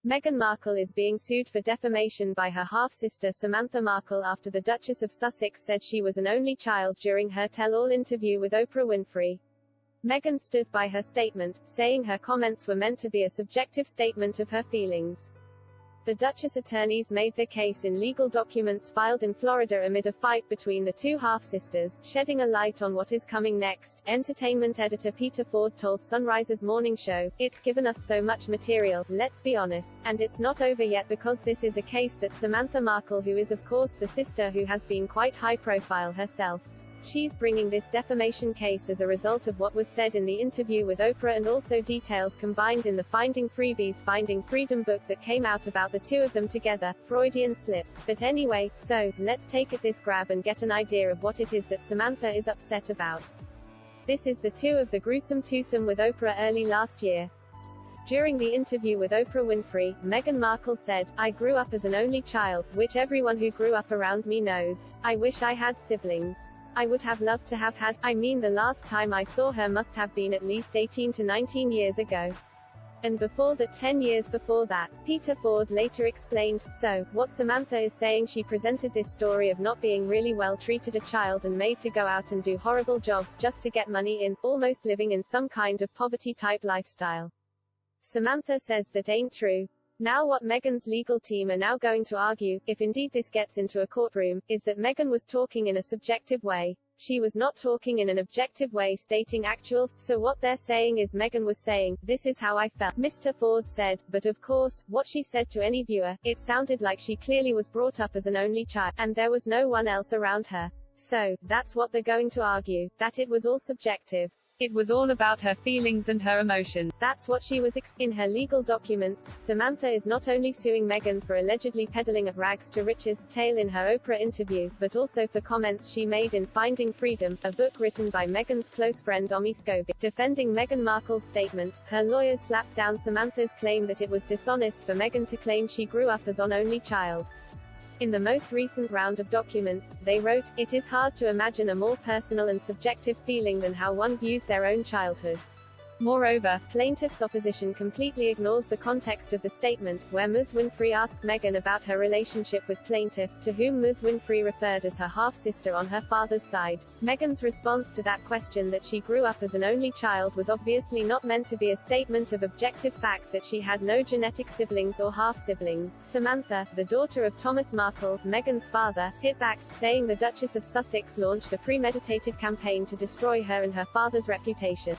Meghan Markle is being sued for defamation by her half-sister Samantha Markle after the Duchess of Sussex said she was an only child during her tell-all interview with Oprah Winfrey. Meghan stood by her statement, saying her comments were meant to be a subjective statement of her feelings. The Duchess attorneys made their case in legal documents filed in Florida amid a fight between the two half-sisters, shedding a light on what is coming next. Entertainment editor Peter Ford told Sunrise's morning show, "It's given us so much material, let's be honest, and it's not over yet because this is a case that Samantha Markle, who is of course the sister who has been quite high-profile herself. She's bringing this defamation case as a result of what was said in the interview with Oprah and also details combined in the Finding Freebies Finding Freedom book that came out about the two of them together. Freudian slip. But anyway, so, let's take it this grab and get an idea of what it is that Samantha is upset about. This is the two of the gruesome twosome with Oprah early last year. During the interview with Oprah Winfrey, Meghan Markle said, "I grew up as an only child, which everyone who grew up around me knows. I wish I had siblings. I would have loved to have had, I mean the last time I saw her must have been at least 18 to 19 years ago. And before that 10 years before that." Peter Ford later explained, "So, what Samantha is saying, she presented this story of not being really well treated a child and made to go out and do horrible jobs just to get money in, almost living in some kind of poverty-type lifestyle. Samantha says that ain't true." Now what Meghan's legal team are now going to argue, if indeed this gets into a courtroom, is that Meghan was talking in a subjective way. She was not talking in an objective way stating actual, so what they're saying is Meghan was saying, "This is how I felt," Mr. Ford said, but of course, what she said to any viewer, it sounded like she clearly was brought up as an only child, and there was no one else around her. So, that's what they're going to argue, that it was all subjective. It was all about her feelings and her emotion. That's what she was in her legal documents. Samantha is not only suing Meghan for allegedly peddling a rags to riches tale in her Oprah interview, but also for comments she made in Finding Freedom, a book written by Meghan's close friend Omi Scobie. Defending Meghan Markle's statement, her lawyers slapped down Samantha's claim that it was dishonest for Meghan to claim she grew up as an only child. In the most recent round of documents, they wrote, "It is hard to imagine a more personal and subjective feeling than how one views their own childhood." Moreover, plaintiff's opposition completely ignores the context of the statement, where Ms. Winfrey asked Meghan about her relationship with plaintiff, to whom Ms. Winfrey referred as her half-sister on her father's side. Meghan's response to that question that she grew up as an only child was obviously not meant to be a statement of objective fact that she had no genetic siblings or half-siblings. Samantha, the daughter of Thomas Markle, Meghan's father, hit back, saying the Duchess of Sussex launched a premeditated campaign to destroy her and her father's reputation.